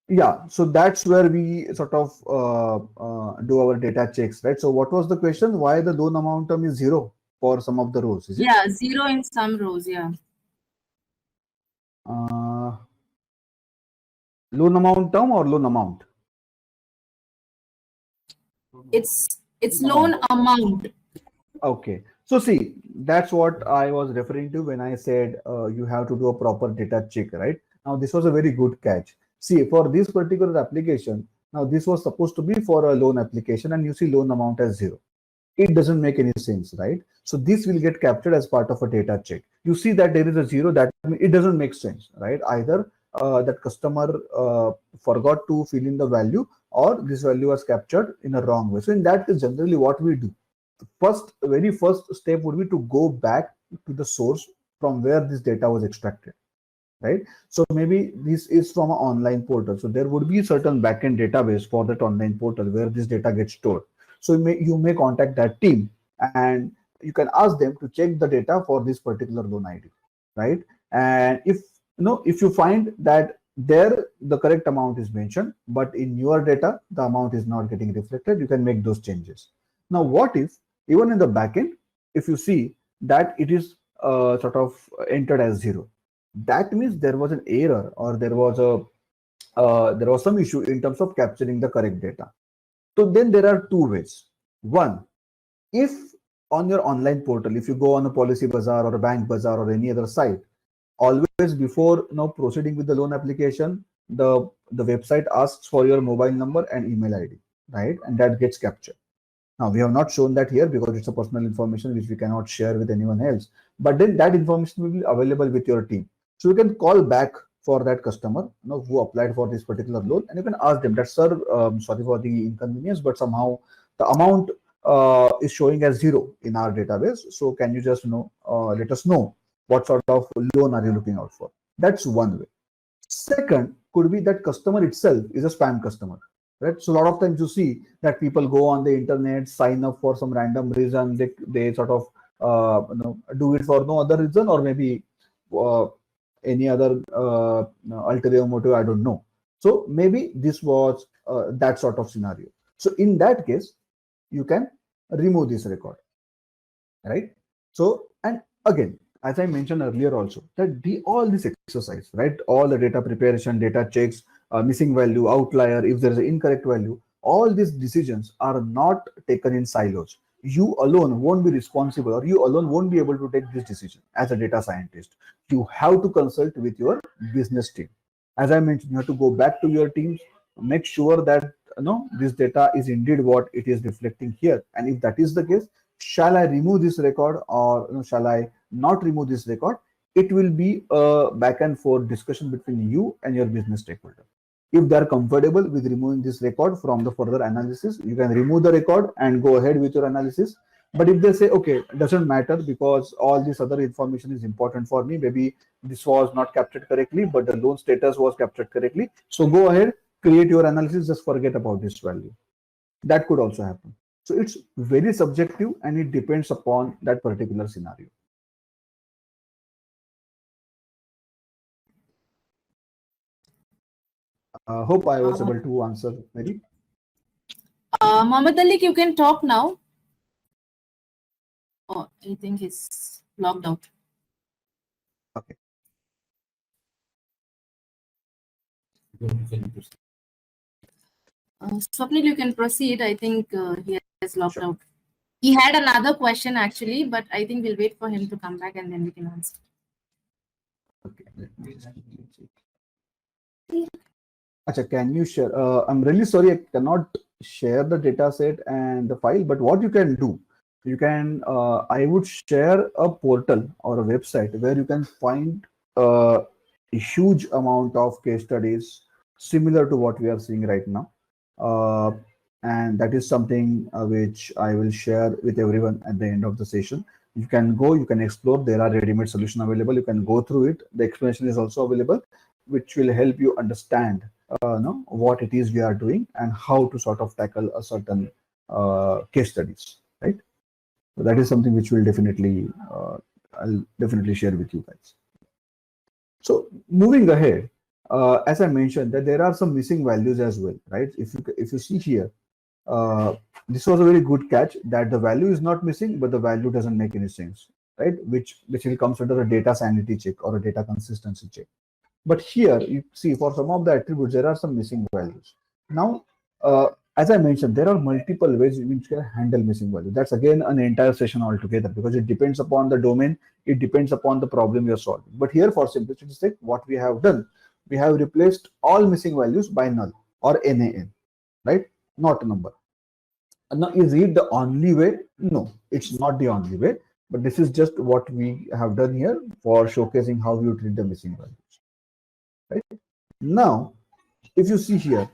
Yeah, so that's where we sort of do our data checks, right? So what was the question? Why the loan amount term is 0 for some of the rows, is it? Yeah, 0 in some rows. Yeah. Loan amount term or loan amount? It's loan amount. Okay. So see, that's what I was referring to when I said you have to do a proper data check, right? Now, this was a very good catch. See, for this particular application, now this was supposed to be for a loan application, and you see loan amount as 0. It doesn't make any sense, right? So this will get captured as part of a data check. You see that there is a 0, that it doesn't make sense, right? Either that customer forgot to fill in the value, or this value was captured in a wrong way. So in that case, generally what we do, very first step would be to go back to the source from where this data was extracted, right? So maybe this is from an online portal, so there would be certain backend database for that online portal where this data gets stored. So you may contact that team, and you can ask them to check the data for this particular loan ID, right? And if you find that there the correct amount is mentioned, but in your data the amount is not getting reflected, you can make those changes. Now, what if even in the backend, if you see that it is sort of entered as 0, that means there was an error, or there was some issue in terms of capturing the correct data. So then there are two ways. One, if on your online portal, if you go on a Policy Bazaar or a Bank Bazaar or any other site, always before proceeding with the loan application, the website asks for your mobile number and email ID, right? And that gets captured. Now, we have not shown that here because it's a personal information which we cannot share with anyone else. But then that information will be available with your team. So you can call back for that customer who applied for this particular loan, and you can ask them that, sir, sorry for the inconvenience, but somehow the amount is showing as 0 in our database. So can you just let us know what sort of loan are you looking out for? That's one way. Second could be that customer itself is a spam customer, right? So a lot of times you see that people go on the internet, sign up for some random reason, they sort of do it for no other reason, or maybe any other ulterior motive, I don't know. So maybe this was that sort of scenario. So in that case, you can remove this record, right? So, and again, as I mentioned earlier also, that all this exercise, right? All the data preparation, data checks, missing value, outlier, if there is an incorrect value, all these decisions are not taken in silos. You alone won't be responsible, or you alone won't be able to take this decision as a data scientist. You have to consult with your business team. As I mentioned, you have to go back to your teams, make sure that this data is indeed what it is reflecting here. And if that is the case, shall I remove this record, or shall I not remove this record? It will be a back and forth discussion between you and your business stakeholder. If they are comfortable with removing this record from the further analysis, you can remove the record and go ahead with your analysis. But if they say, okay, it doesn't matter because all this other information is important for me, maybe this was not captured correctly, but the loan status was captured correctly, so go ahead, create your analysis, just forget about this value. That could also happen. So it's very subjective and it depends upon that particular scenario. Hope I was able to answer, Mary. Mohammed Ali, you can talk now. Oh, I think he's logged out. Okay. Swapnil, you can proceed. I think he has logged out. He had another question actually, but I think we'll wait for him to come back and then we can answer. Okay. Achha, can you share? I'm really sorry, I cannot share the data set and the file, but what you can do, you can, I would share a portal or a website where you can find a huge amount of case studies similar to what we are seeing right now. And that is something which I will share with everyone at the end of the session. You can go, you can explore. There are ready-made solutions available. You can go through it. The explanation is also available, which will help you understand what it is we are doing and how to sort of tackle a certain case studies, right? So that is something which will definitely, I'll definitely share with you guys. So moving ahead, as I mentioned, that there are some missing values as well, right? If you see here, this was a very good catch that the value is not missing, but the value doesn't make any sense, right? Which will comes under a data sanity check or a data consistency check. But here you see for some of the attributes, there are some missing values. Now, as I mentioned, there are multiple ways in which you can handle missing value. That's again an entire session altogether because it depends upon the domain, it depends upon the problem you're solving. But here for simplicity's sake, what we have done, we have replaced all missing values by null or NaN, right? Not a number. Now, is it the only way? No, it's not the only way, but this is just what we have done here for showcasing how you treat the missing values. Right now, if you see here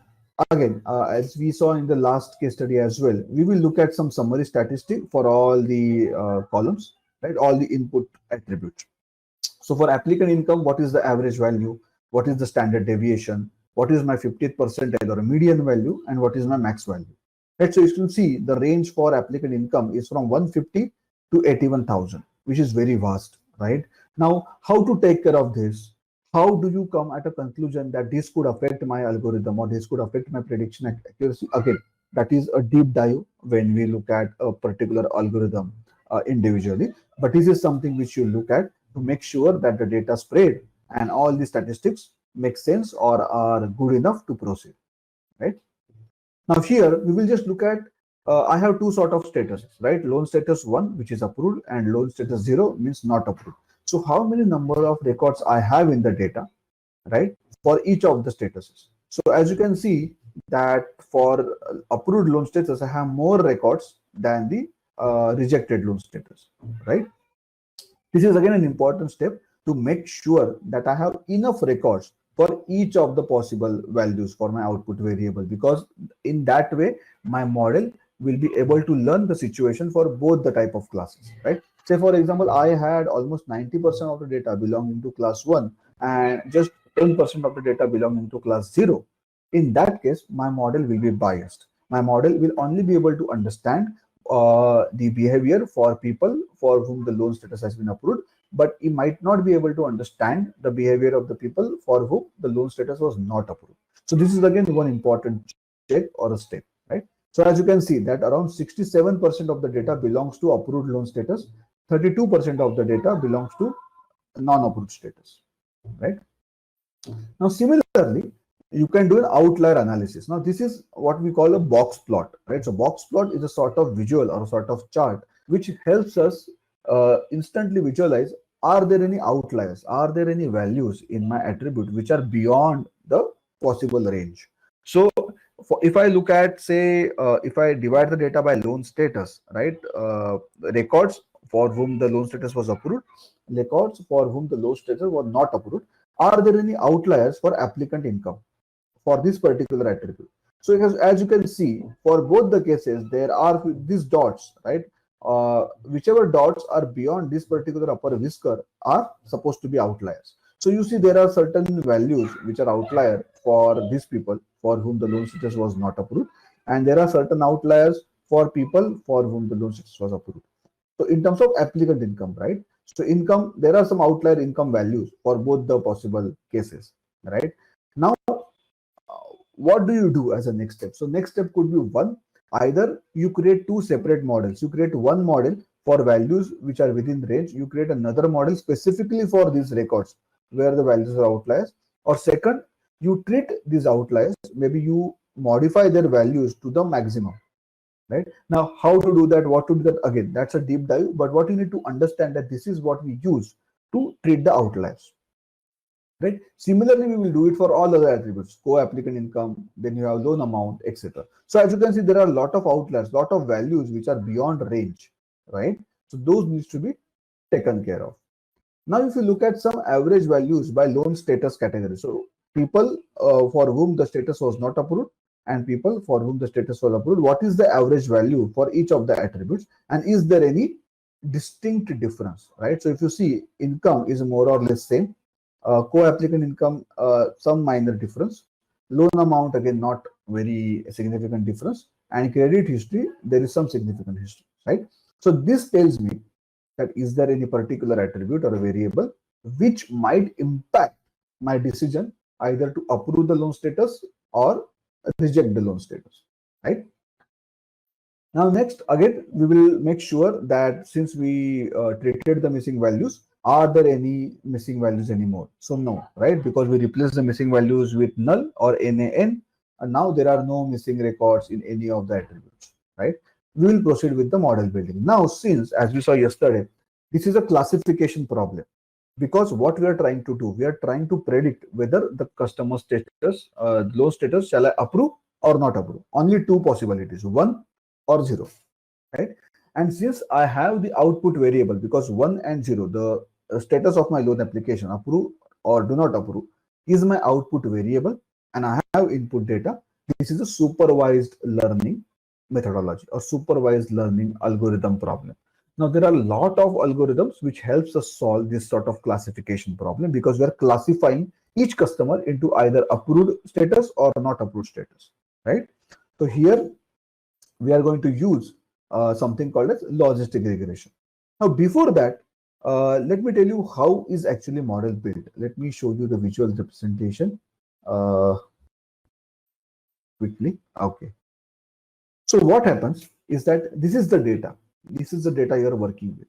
again, as we saw in the last case study as well, we will look at some summary statistic for all the columns, right? All the input attributes. So for applicant income, what is the average value? What is the standard deviation? What is my 50th percentile or a median value? And what is my max value? Right. So you can see the range for applicant income is from 150 to 81,000, which is very vast, right? Now, how to take care of this? How do you come at a conclusion that this could affect my algorithm or this could affect my prediction accuracy? Again, that is a deep dive when we look at a particular algorithm individually. But this is something which you look at to make sure that the data spread and all the statistics make sense or are good enough to proceed, right? Now here we will just look at, I have two sort of statuses, right? Loan status 1, which is approved, and loan status 0 means not approved. So how many number of records I have in the data, right, for each of the statuses. So as you can see that for approved loan status, I have more records than the rejected loan status, right? This is again an important step to make sure that I have enough records for each of the possible values for my output variable, because in that way my model will be able to learn the situation for both the type of classes, right? Say for example, I had almost 90% of the data belonging to class 1 and just 10% of the data belonging to class 0. In that case, my model will be biased. My model will only be able to understand the behavior for people for whom the loan status has been approved, but it might not be able to understand the behavior of the people for whom the loan status was not approved. So this is again one important check or a step, right? So as you can see that around 67% of the data belongs to approved loan status 32% of the data belongs to non-approved status, right? Now, similarly, you can do an outlier analysis. Now, this is what we call a box plot, right? So, box plot is a sort of visual or a sort of chart which helps us instantly visualize, are there any outliers? Are there any values in my attribute which are beyond the possible range? So, if I look at, say, if I divide the data by loan status, right? Records for whom the loan status was approved, records for whom the loan status was not approved. Are there any outliers for applicant income for this particular attribute? So as you can see, for both the cases, there are these dots, right? Whichever dots are beyond this particular upper whisker are supposed to be outliers. So you see there are certain values which are outlier for these people for whom the loan status was not approved, and there are certain outliers for people for whom the loan status was approved. So in terms of applicant income, right? So income, there are some outlier income values for both the possible cases, right? Now, what do you do as a next step? So next step could be one, either you create two separate models. You create one model for values which are within range. You create another model specifically for these records where the values are outliers. Or second, you treat these outliers, maybe you modify their values to the maximum. Right now, how to do that, what to do that, again, that's a deep dive, but what you need to understand that this is what we use to treat the outliers, right? Similarly, we will do it for all other attributes, co-applicant income, then you have loan amount, etc. So as you can see, there are a lot of outliers, lot of values which are beyond range, right? So those needs to be taken care of. Now, if you look at some average values by loan status category, so people for whom the status was not approved and people for whom the status was approved, what is the average value for each of the attributes, and is there any distinct difference, right? So if you see, income is more or less same, co-applicant income, some minor difference, loan amount, again, not very significant difference, and credit history, there is some significant history, right? So this tells me that is there any particular attribute or a variable which might impact my decision either to approve the loan status or reject the loan status, right? Now, next, again, we will make sure that since we treated the missing values, are there any missing values anymore? So no, right? Because we replaced the missing values with null or NaN, and now there are no missing records in any of the attributes, right? We will proceed with the model building. Now, since, as we saw yesterday, this is a classification problem, because what we are trying to do, we are trying to predict whether the customer status, loan status, shall I approve or not approve. Only two possibilities, 1 or 0, right? And since I have the output variable, because 1 and 0, the status of my loan application, approve or do not approve, is my output variable, and I have input data. This is a supervised learning methodology or supervised learning algorithm problem. Now, there are a lot of algorithms which helps us solve this sort of classification problem, because we are classifying each customer into either approved status or not approved status, right? So here we are going to use something called as logistic regression. Now, before that, let me tell you how is actually model built. Let me show you the visual representation quickly. Okay. So what happens is that this is the data. This is the data you are working with.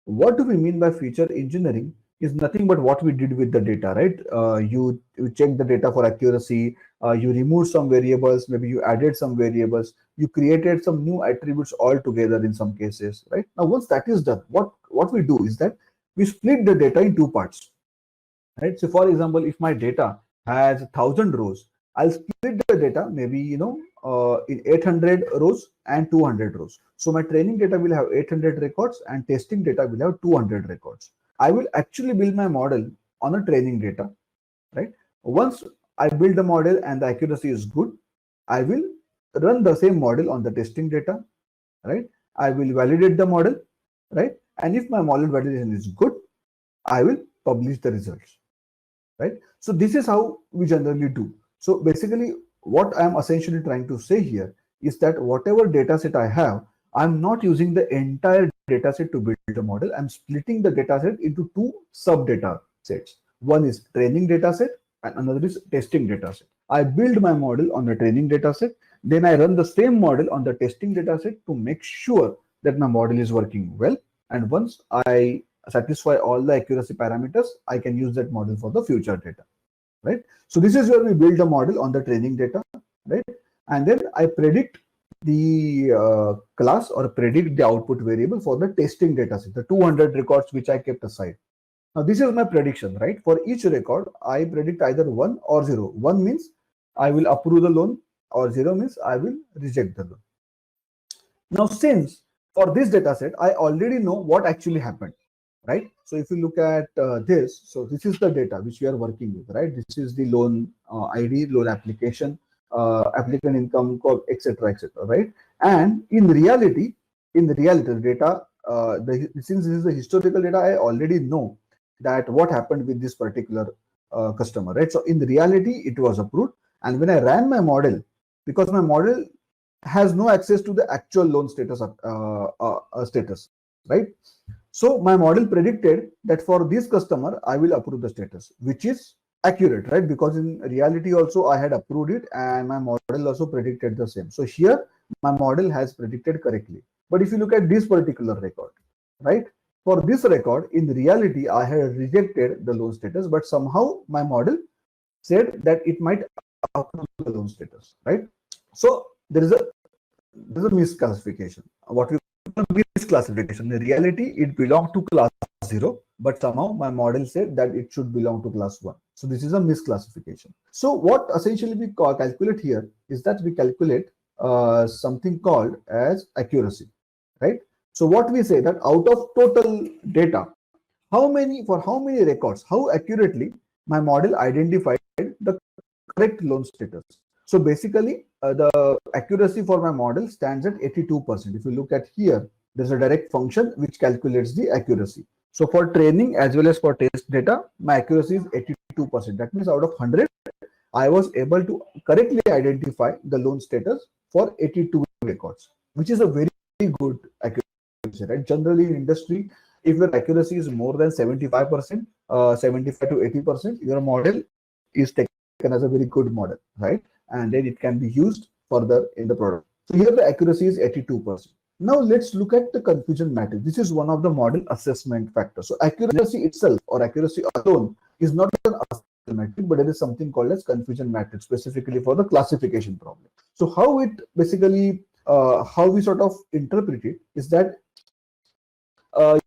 What do we mean by feature engineering is nothing but what we did with the data, right? You check the data for accuracy, you removed some variables, maybe you added some variables, you created some new attributes altogether in some cases, right? Now, once that is done, what we do is that we split the data in two parts, right? So for example, if my data has 1,000 rows, I'll split the data maybe, in 800 rows and 200 rows. So my training data will have 800 records and testing data will have 200 records. I will actually build my model on a training data, right? Once I build the model and the accuracy is good, I will run the same model on the testing data, right? I will validate the model, right? And if my model validation is good, I will publish the results, right? So this is how we generally do. So basically, what I'm essentially trying to say here is that whatever data set I have, I'm not using the entire data set to build a model. I'm splitting the data set into two sub data sets. One is training data set and another is testing data set. I build my model on the training data set. Then I run the same model on the testing data set to make sure that my model is working well. And once I satisfy all the accuracy parameters, I can use that model for the future data, right? So this is where we build a model on the training data, right? And then I predict the class or predict the output variable for the testing data set, the 200 records which I kept aside. Now this is my prediction, right? For each record, I predict either 1 or 0. 1 means I will approve the loan, or 0 means I will reject the loan. Now, since for this data set, I already know what actually happened, right? So if you look at this, so this is the data which we are working with, right? This is the loan ID, loan application, applicant income, etc., etc., right? And in reality, the data, since this is the historical data, I already know that what happened with this particular customer, right? So in reality, it was approved. And when I ran my model, because my model has no access to the actual loan status, right? So my model predicted that for this customer, I will approve the status, which is accurate, right? Because in reality also I had approved it and my model also predicted the same. So here my model has predicted correctly. But if you look at this particular record, right? For this record, in reality, I had rejected the loan status, but somehow my model said that it might approve the loan status, right? So there's a misclassification. What we call misclassification. In reality, it belonged to class 0, but somehow my model said that it should belong to class 1. So this is a misclassification. So what essentially we calculate here is that we calculate something called as accuracy, right? So what we say that out of total data, how many records, how accurately my model identified the correct loan status. So basically, the accuracy for my model stands at 82%. If you look at here, there's a direct function which calculates the accuracy. So for training as well as for test data, my accuracy is 82%. That means out of 100, I was able to correctly identify the loan status for 82 records, which is a very good accuracy, right? Generally in industry, if your accuracy is more than 75%, 75 to 80%, your model is taken as a very good model, right? And then it can be used further in the product. So here the accuracy is 82%. Now let's look at the confusion matrix. This is one of the model assessment factors. So accuracy itself or accuracy alone is not an assessment metric, but there is something called as confusion matrix specifically for the classification problem. So how it basically, how we sort of interpret it is that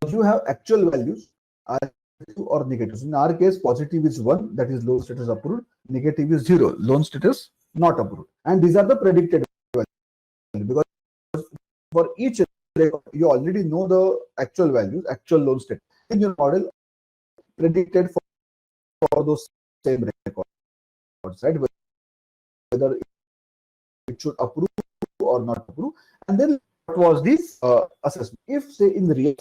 you have actual values or negatives. In our case, positive is 1, that is loan status approved. Negative is 0, loan status not approved. And these are the predicted values, because for each record, you already know the actual values, actual loan status. In your model, predicted for those same records, right? Whether it should approve or not approve. And then what was this assessment? If say in the real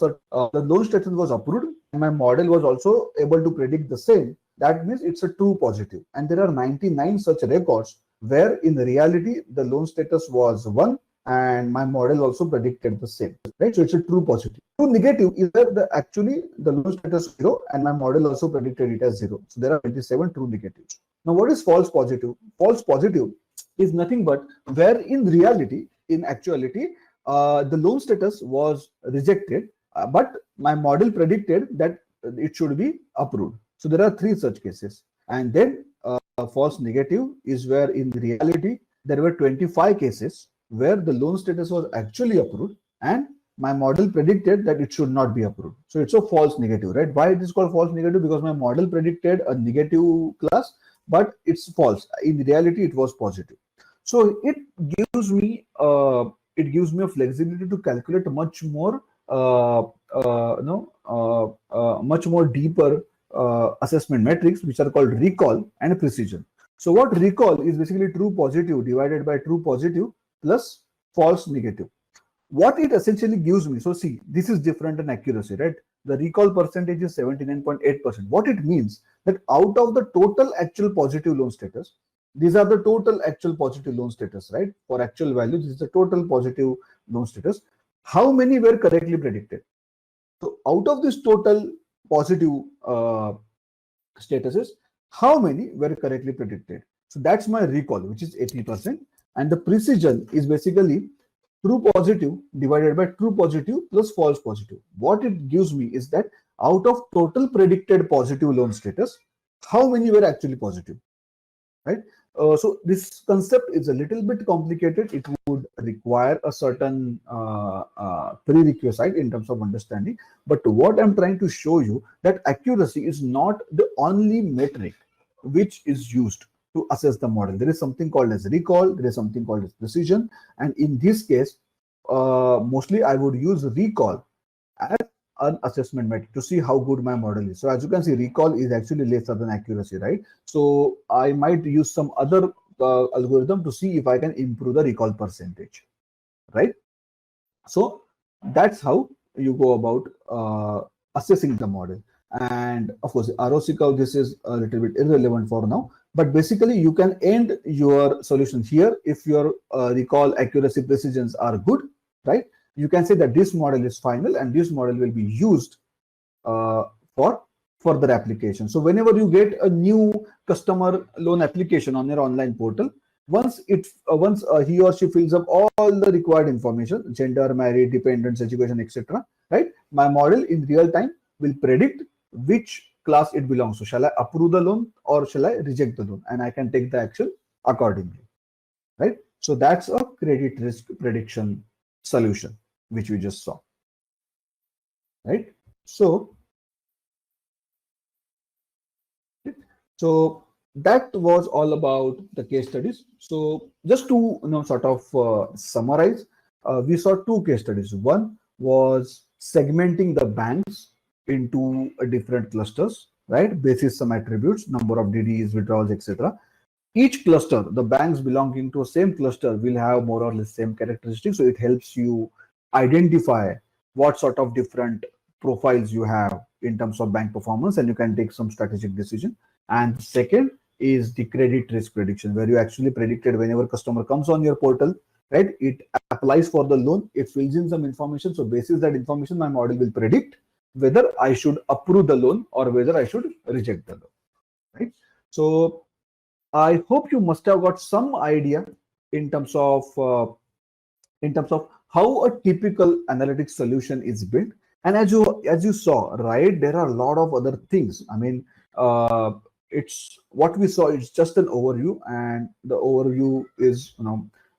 the loan status was approved and my model was also able to predict the same, that means it's a true positive. And there are 99 such records where in reality the loan status was 1 and my model also predicted the same, right? So it's a true positive. True negative is that the loan status 0 and my model also predicted it as 0. So there are 27 true negatives. Now what is false positive? False positive is nothing but where in reality, in actuality, the loan status was rejected, but my model predicted that it should be approved. So there are 3 such cases. And then false negative is where in reality there were 25 cases where the loan status was actually approved and my model predicted that it should not be approved. So it's a false negative, right? Why it is called false negative? Because my model predicted a negative class, but it's false. In reality, it was positive. So it gives me a flexibility to calculate much more much more deeper assessment metrics, which are called recall and precision. So what recall is basically true positive divided by true positive plus false negative. What it essentially gives me, so see, this is different than accuracy, right? The recall percentage is 79.8%. What it means that out of the total actual positive loan status, these are the total actual positive loan status, right? For actual values, this is the total positive loan status. How many were correctly predicted? So out of this total positive statuses, how many were correctly predicted? So that's my recall, which is 80%. And the precision is basically true positive divided by true positive plus false positive. What it gives me is that out of total predicted positive loan status, how many were actually positive, right? So this concept is a little bit complicated. It would require a certain prerequisite in terms of understanding. But what I'm trying to show you, that accuracy is not the only metric which is used to assess the model. There is something called as recall, there is something called as precision, and in this case, mostly I would use recall as an assessment metric to see how good my model is. So as you can see, recall is actually lesser than accuracy, right? So I might use some other algorithm to see if I can improve the recall percentage, right? So that's how you go about assessing the model. And of course, ROC curve, this is a little bit irrelevant for now, but basically you can end your solution here if your recall, accuracy, precisions are good, right? You can say that this model is final and this model will be used for further application. So whenever you get a new customer loan application on your online portal, once he or she fills up all the required information, gender, married, dependents, education, etc., right, my model in real time will predict which class it belongs to. Shall I approve the loan or shall I reject the loan? And I can take the action accordingly, right? So that's a credit risk prediction solution which we just saw, right? So that was all about the case studies. So just to sort of summarize, we saw two case studies. One was segmenting the banks into different clusters, right? Basis some attributes, number of DDs, withdrawals, etc. Each cluster, the banks belonging to a same cluster will have more or less same characteristics. So it helps you identify what sort of different profiles you have in terms of bank performance, and you can take some strategic decision. And second is the credit risk prediction, where you actually predicted whenever customer comes on your portal, right? It applies for the loan, it fills in some information. So basis that information, my model will predict whether I should approve the loan or whether I should reject the loan, right? So I hope you must have got some idea in terms of how a typical analytics solution is built. And as you saw, right, there are a lot of other things. I mean, it's what we saw. It's just an overview, and the overview is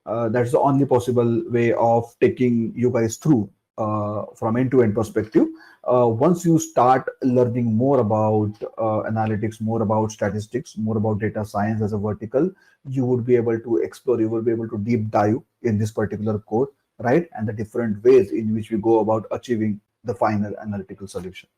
that's the only possible way of taking you guys through from end-to-end perspective. Once you start learning more about analytics, more about statistics, more about data science as a vertical, you would be able to explore, you will be able to deep dive in this particular code, right? And the different ways in which we go about achieving the final analytical solution.